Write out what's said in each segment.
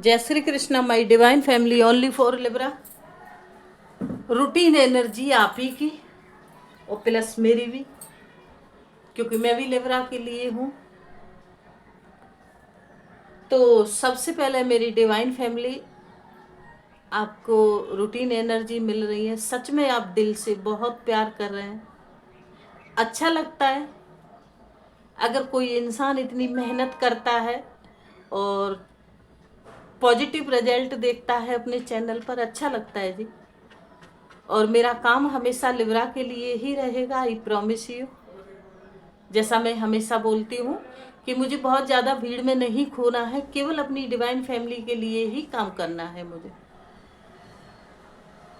जय Shri Krishna my divine family only for Libra. Routine energy आप ही की और प्लस मेरी भी, क्योंकि मैं भी लिब्रा के लिए हूँ। तो सबसे पहले मेरी डिवाइन फैमिली, आपको रूटीन एनर्जी मिल रही है। सच में आप दिल से बहुत प्यार कर रहे हैं। अच्छा लगता है अगर कोई इंसान इतनी मेहनत करता है और पॉजिटिव रिजल्ट देखता है अपने चैनल पर। अच्छा लगता है जी। और मेरा काम हमेशा लिब्रा के लिए ही रहेगा, आई प्रॉमिस यू। जैसा मैं हमेशा बोलती हूँ कि मुझे बहुत ज़्यादा भीड़ में नहीं खोना है, केवल अपनी डिवाइन फैमिली के लिए ही काम करना है मुझे।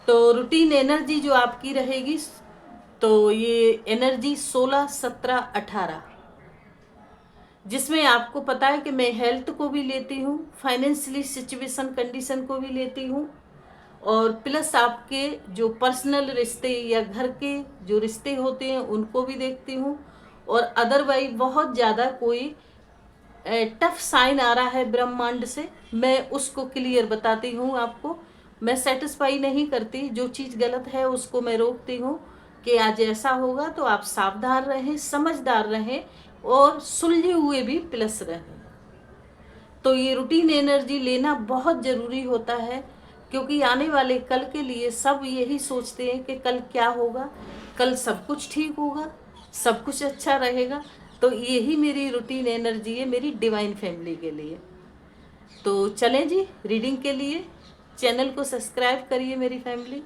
तो रूटीन एनर्जी जो आपकी रहेगी, तो ये एनर्जी 16, 17, 18, जिसमें आपको पता है कि मैं हेल्थ को भी लेती हूँ, फाइनेंशियली सिचुएशन कंडीशन को भी लेती हूँ, और प्लस आपके जो पर्सनल रिश्ते या घर के जो रिश्ते होते हैं उनको भी देखती हूँ। और अदरवाइज बहुत ज़्यादा कोई टफ साइन आ रहा है ब्रह्मांड से, मैं उसको क्लियर बताती हूँ आपको। मैं सेटिस्फाई नहीं करती, जो चीज़ गलत है उसको मैं रोकती हूँ कि आज ऐसा होगा, तो आप सावधान रहें, समझदार रहें और सुलझे हुए भी प्लस रहें। तो ये रूटीन एनर्जी लेना बहुत ज़रूरी होता है, क्योंकि आने वाले कल के लिए सब यही सोचते हैं कि कल क्या होगा, कल सब कुछ ठीक होगा, सब कुछ अच्छा रहेगा। तो यही मेरी रूटीन एनर्जी है मेरी डिवाइन फैमिली के लिए। तो चलें जी रीडिंग के लिए। चैनल को सब्सक्राइब करिए मेरी फैमिली,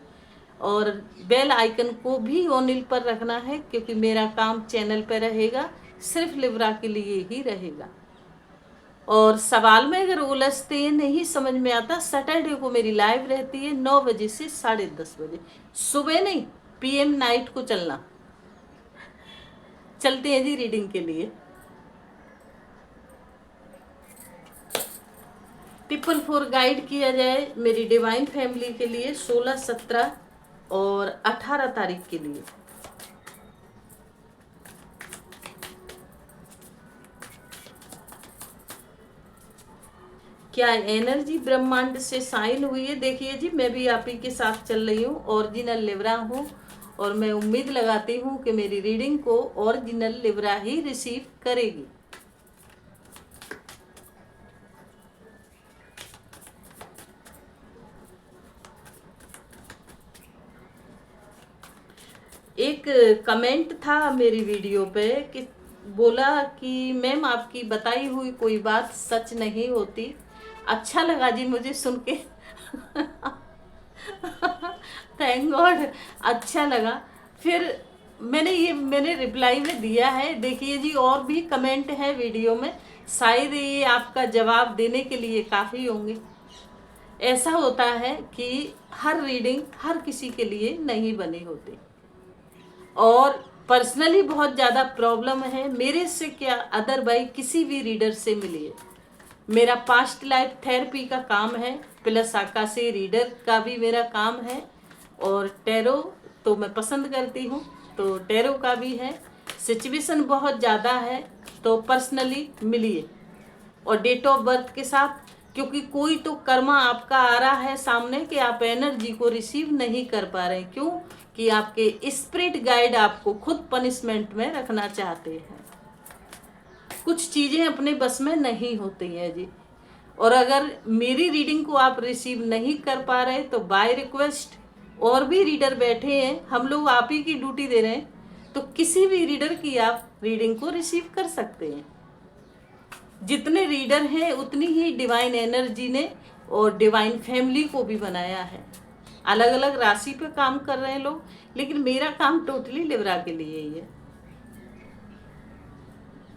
और बेल आइकन को भी ऑन पर रखना है, क्योंकि मेरा काम चैनल पर रहेगा, सिर्फ लिब्रा के लिए ही रहेगा। और सवाल में अगर उलझते हैं, नहीं समझ में आता, सैटरडे को मेरी लाइव रहती है 9 बजे से 10:30 बजे। सुबह नहीं, पीएम नाइट को चलना। चलते हैं जी रीडिंग के लिए। ट्रिपल 4 गाइड किया जाए मेरी डिवाइन फैमिली के लिए 16, 17 और 18 तारीख के लिए। क्या एनर्जी ब्रह्मांड से साइन हुई है? देखिए जी, मैं भी आप ही के साथ चल रही हूँ, ओरिजिनल लिब्रा हूँ, और मैं उम्मीद लगाती हूँ कि मेरी रीडिंग को ओरिजिनल लिब्रा ही रिसीव करेगी। एक कमेंट था मेरी वीडियो पे कि बोला कि मैम आपकी बताई हुई कोई बात सच नहीं होती। अच्छा लगा जी मुझे सुन के। थैंक गॉड, अच्छा लगा। फिर मैंने रिप्लाई में दिया है। देखिए जी, और भी कमेंट है वीडियो में, शायद ये आपका जवाब देने के लिए काफ़ी होंगे। ऐसा होता है कि हर रीडिंग हर किसी के लिए नहीं बनी होती, और पर्सनली बहुत ज़्यादा प्रॉब्लम है मेरे से क्या, अदरवाइज किसी भी रीडर से मिलिए। मेरा पास्ट लाइफ थेरेपी का काम है, प्लस आकाशीय रीडर का भी मेरा काम है, और टैरो तो मैं पसंद करती हूँ, तो टैरो का भी है। सिचुएशन बहुत ज़्यादा है, तो पर्सनली मिलिए और डेट ऑफ बर्थ के साथ, क्योंकि कोई तो कर्मा आपका आ रहा है सामने कि आप एनर्जी को रिसीव नहीं कर पा रहे। क्यों? कि आपके स्पिरिट गाइड आपको खुद पनिशमेंट में रखना चाहते हैं। कुछ चीज़ें अपने बस में नहीं होती हैं जी। और अगर मेरी रीडिंग को आप रिसीव नहीं कर पा रहे, तो बाय रिक्वेस्ट और भी रीडर बैठे हैं, हम लोग आप ही की ड्यूटी दे रहे हैं, तो किसी भी रीडर की आप रीडिंग को रिसीव कर सकते हैं। जितने रीडर हैं उतनी ही डिवाइन एनर्जी ने और डिवाइन फैमिली को भी बनाया है। अलग अलग राशि पे काम कर रहे हैं लोग, लेकिन मेरा काम टोटली लिब्रा के लिए ही है।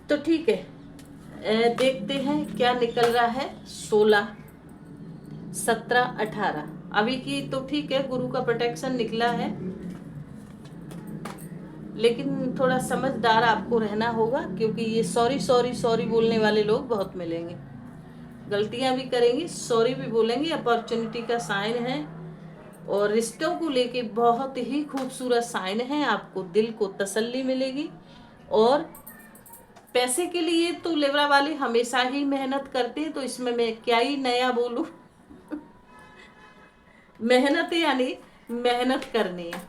तो ठीक है, देखते हैं क्या निकल रहा है। 16, 17, 18 अभी की तो ठीक है, गुरु का प्रोटेक्शन निकला है, लेकिन थोड़ा समझदार आपको रहना होगा, क्योंकि ये सॉरी सॉरी सॉरी बोलने वाले लोग बहुत मिलेंगे। गलतियां भी करेंगे, सॉरी भी बोलेंगे। अपॉर्चुनिटी का साइन है, और रिश्तों को लेके बहुत ही खूबसूरत साइन है। आपको दिल को तसल्ली मिलेगी, और पैसे के लिए तो लिब्रा वाले हमेशा ही मेहनत करते हैं, तो इसमें मैं क्या ही नया बोलूं। मेहनत यानी मेहनत करनी है,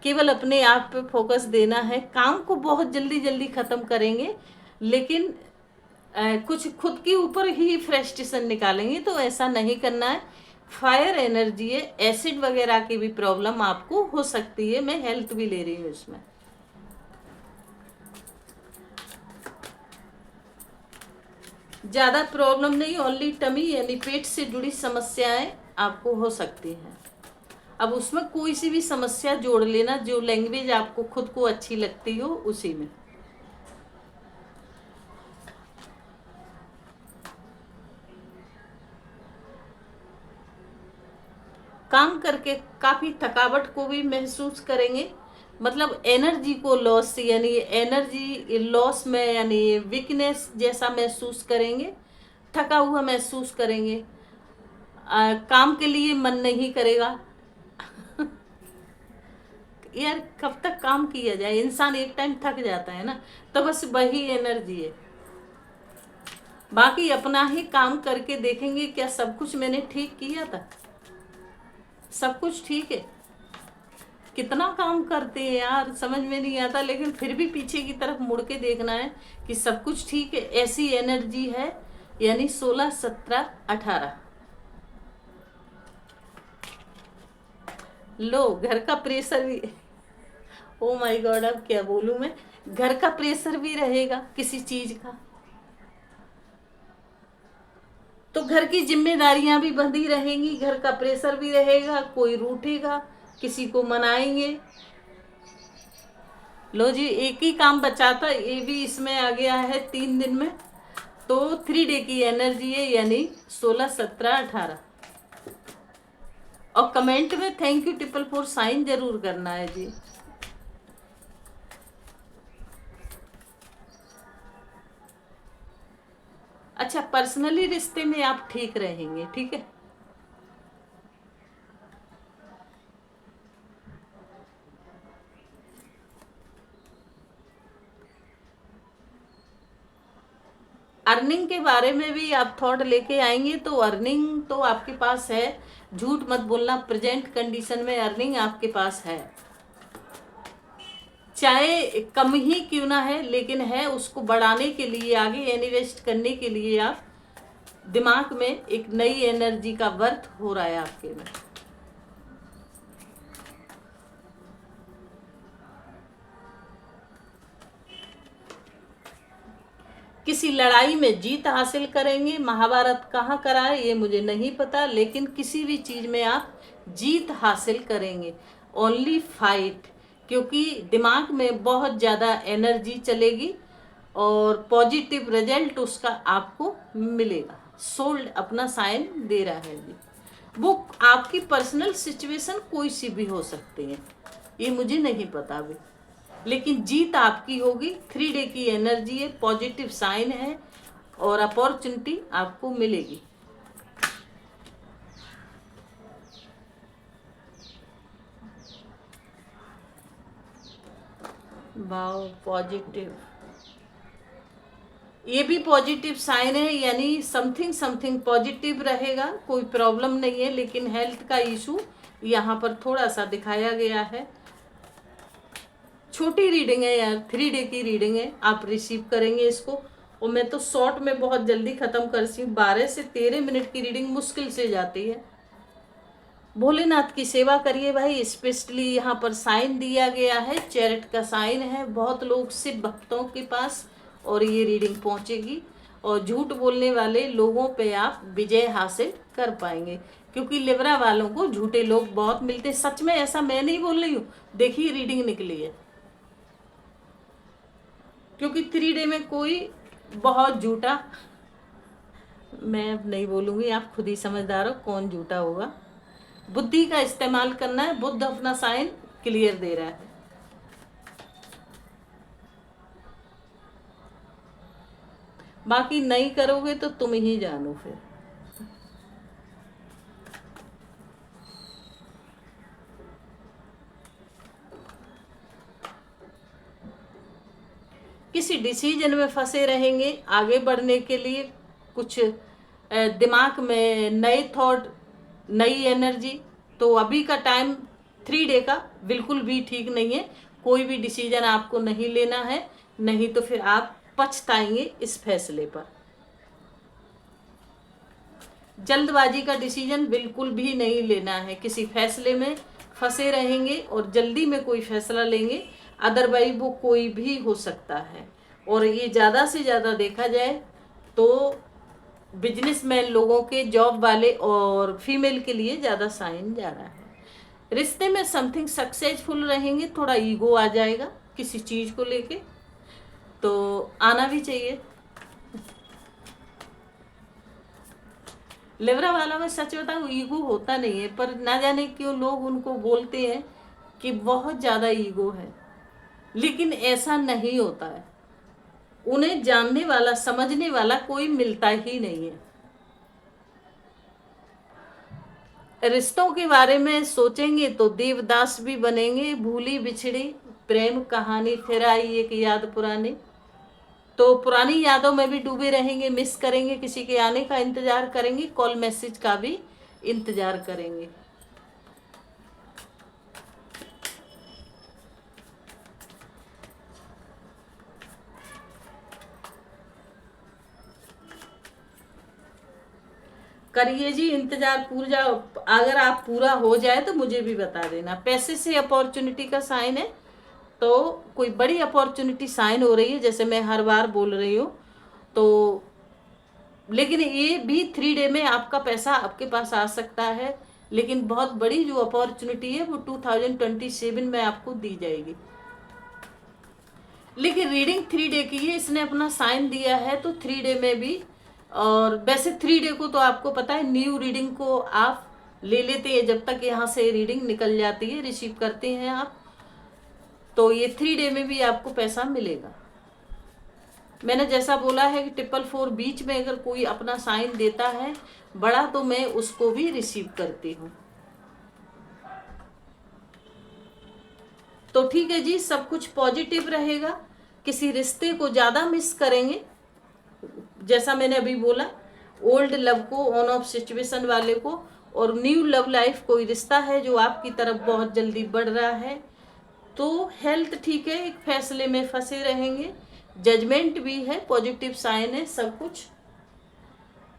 केवल अपने आप पे फोकस देना है। काम को बहुत जल्दी जल्दी खत्म करेंगे, लेकिन कुछ खुद के ऊपर ही फ्रस्ट्रेशन निकालेंगे, तो ऐसा नहीं करना है। फायर एनर्जी है, एसिड वगैरह की भी प्रॉब्लम आपको हो सकती है, मैं हेल्थ भी ले रही हूँ इसमें। ज़्यादा प्रॉब्लम नहीं, ओनली टमी यानी पेट से जुड़ी समस्याएं आपको हो सकती हैं। अब उसमें कोई सी भी समस्या जोड़ लेना, जो लैंग्वेज आपको खुद को अच्छी लगती हो उसी में। काम करके काफ़ी थकावट को भी महसूस करेंगे, मतलब एनर्जी को लॉस, यानी एनर्जी लॉस में यानी वीकनेस जैसा महसूस करेंगे, थका हुआ महसूस करेंगे, काम के लिए मन नहीं करेगा। यार कब तक काम किया जाए, इंसान एक टाइम थक जाता है ना, तो बस वही एनर्जी है। बाकी अपना ही काम करके देखेंगे, क्या सब कुछ मैंने ठीक किया था, सब कुछ ठीक है। कितना काम करते हैं यार, समझ में नहीं आता, लेकिन फिर भी पीछे की तरफ मुड़ के देखना है कि सब कुछ ठीक है। ऐसी एनर्जी है, यानी 16 17 18। लो घर का प्रेशर भी, ओ माय गॉड अब क्या बोलूं मैं, घर का प्रेशर भी रहेगा किसी चीज का, तो घर की जिम्मेदारियां भी बंधी रहेंगी, घर का प्रेशर भी रहेगा, कोई रूठेगा, किसी को मनाएंगे। लो जी एक ही काम बचा था, ये भी इसमें आ गया है 3 दिन में, तो 3 डे की एनर्जी है, यानी 16 17 18। और कमेंट में thank you triple four sine जरूर करना है जी। अच्छा, पर्सनली रिश्ते में आप ठीक रहेंगे, ठीक है। अर्निंग के बारे में भी आप थॉट लेके आएंगे, तो अर्निंग तो आपके पास है, झूठ मत बोलना, प्रेजेंट कंडीशन में अर्निंग आपके पास है, चाहे कम ही क्यों ना है, लेकिन है। उसको बढ़ाने के लिए, आगे इन्वेस्ट करने के लिए आप दिमाग में एक नई एनर्जी का बर्थ हो रहा है आपके में। किसी लड़ाई में जीत हासिल करेंगे, महाभारत कहाँ करा है ये मुझे नहीं पता, लेकिन किसी भी चीज में आप जीत हासिल करेंगे। ओनली फाइट, क्योंकि दिमाग में बहुत ज़्यादा एनर्जी चलेगी और पॉजिटिव रिजल्ट उसका आपको मिलेगा। सोल्ड अपना साइन दे रहा है जी। वो आपकी पर्सनल सिचुएशन कोई सी भी हो सकती है, ये मुझे नहीं पता अभी, लेकिन जीत आपकी होगी। 3 डे की एनर्जी है, पॉजिटिव साइन है और अपॉर्चुनिटी आपको मिलेगी। वाओ पॉजिटिव, ये भी पॉजिटिव साइन है, यानी समथिंग समथिंग पॉजिटिव रहेगा, कोई प्रॉब्लम नहीं है, लेकिन हेल्थ का इशू यहाँ पर थोड़ा सा दिखाया गया है। छोटी रीडिंग है यार, 3 डे की रीडिंग है, आप रिसीव करेंगे इसको। और मैं तो शॉर्ट में बहुत जल्दी खत्म करती हूँ, 12 से 13 मिनट की रीडिंग मुश्किल से जाती है। भोलेनाथ की सेवा करिए भाई, स्पेशली यहाँ पर साइन दिया गया है, चैरिट का साइन है, बहुत लोग शिव भक्तों के पास और ये रीडिंग पहुँचेगी। और झूठ बोलने वाले लोगों पे आप विजय हासिल कर पाएंगे, क्योंकि लिब्रा वालों को झूठे लोग बहुत मिलते हैं। सच में, ऐसा मैं नहीं बोल रही हूँ, देखिए रीडिंग निकली है। क्योंकि 3 डे में कोई बहुत झूठा, मैं अब नहीं बोलूँगी, आप खुद ही समझदार हो कौन झूठा होगा। बुद्धि का इस्तेमाल करना है, बुद्ध अपना साइन क्लियर दे रहा है। बाकी नहीं करोगे तो तुम ही जानो फिर। किसी डिसीजन में फंसे रहेंगे आगे बढ़ने के लिए, कुछ दिमाग में नए थॉट, नई एनर्जी। तो अभी का टाइम 3 डे का बिल्कुल भी ठीक नहीं है। कोई भी डिसीजन आपको नहीं लेना है, नहीं तो फिर आप पछताएंगे इस फैसले पर। जल्दबाजी का डिसीजन बिल्कुल भी नहीं लेना है। किसी फैसले में फंसे रहेंगे और जल्दी में कोई फैसला लेंगे, अदरवाइज वो कोई भी हो सकता है। और ये ज़्यादा से ज़्यादा देखा जाए तो बिजनेसमैन लोगों के, जॉब वाले और फीमेल के लिए ज़्यादा साइन जा रहा है। रिश्ते में समथिंग सक्सेसफुल रहेंगे, थोड़ा ईगो आ जाएगा किसी चीज़ को लेके, तो आना भी चाहिए। लिब्रा वालों में सच बताऊं ईगो होता नहीं है, पर ना जाने क्यों लोग उनको बोलते हैं कि बहुत ज़्यादा ईगो है, लेकिन ऐसा नहीं होता है। उन्हें जानने वाला, समझने वाला कोई मिलता ही नहीं है। रिश्तों के बारे में सोचेंगे तो देवदास भी बनेंगे। भूली बिछड़ी प्रेम कहानी फिर आई एक याद पुरानी। तो पुरानी यादों में भी डूबे रहेंगे, मिस करेंगे, किसी के आने का इंतजार करेंगे, कॉल मैसेज का भी इंतजार करेंगे। करिए जी इंतजार पूरा, अगर आप पूरा हो जाए तो मुझे भी बता देना। पैसे से अपॉर्चुनिटी का साइन है, तो कोई बड़ी अपॉर्चुनिटी साइन हो रही है, जैसे मैं हर बार बोल रही हूँ। तो लेकिन ये भी 3 डे में आपका पैसा आपके पास आ सकता है, लेकिन बहुत बड़ी जो अपॉर्चुनिटी है वो 2027 में आपको दी जाएगी। लेकिन रीडिंग 3 डे की है, इसने अपना साइन दिया है तो 3 डे में भी। और वैसे 3 डे को तो आपको पता है, न्यू रीडिंग को आप ले लेते हैं जब तक यहाँ से रीडिंग निकल जाती है, रिसीव करते हैं आप, तो ये 3 डे में भी आपको पैसा मिलेगा। मैंने जैसा बोला है कि 444 बीच में अगर कोई अपना साइन देता है बड़ा, तो मैं उसको भी रिसीव करती हूँ। तो ठीक है जी, सब कुछ पॉजिटिव रहेगा। किसी रिश्ते को ज़्यादा मिस करेंगे, जैसा मैंने अभी बोला, ओल्ड लव को, ऑन ऑफ सिचुएशन वाले को, और न्यू लव लाइफ कोई रिश्ता है जो आपकी तरफ बहुत जल्दी बढ़ रहा है। तो हेल्थ ठीक है, एक फैसले में फंसे रहेंगे, जजमेंट भी है, पॉजिटिव साइन है, सब कुछ,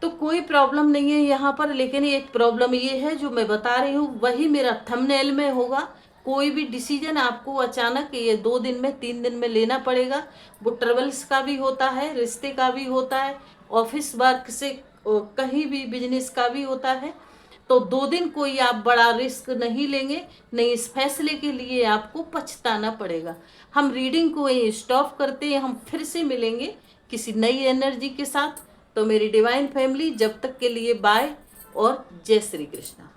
तो कोई प्रॉब्लम नहीं है यहाँ पर। लेकिन एक प्रॉब्लम ये है जो मैं बता रही हूँ, वही मेरा थंबनेल में होगा। कोई भी डिसीजन आपको अचानक ये 2 दिन में, 3 दिन में लेना पड़ेगा। वो ट्रेवल्स का भी होता है, रिश्ते का भी होता है, ऑफिस वर्क से कहीं भी बिजनेस का भी होता है। तो 2 दिन कोई आप बड़ा रिस्क नहीं लेंगे, नहीं इस फैसले के लिए आपको पछताना पड़ेगा। हम रीडिंग को यहीं स्टॉप करते हैं, हम फिर से मिलेंगे किसी नई एनर्जी के साथ। तो मेरी डिवाइन फैमिली, जब तक के लिए बाय और जय श्री कृष्णा।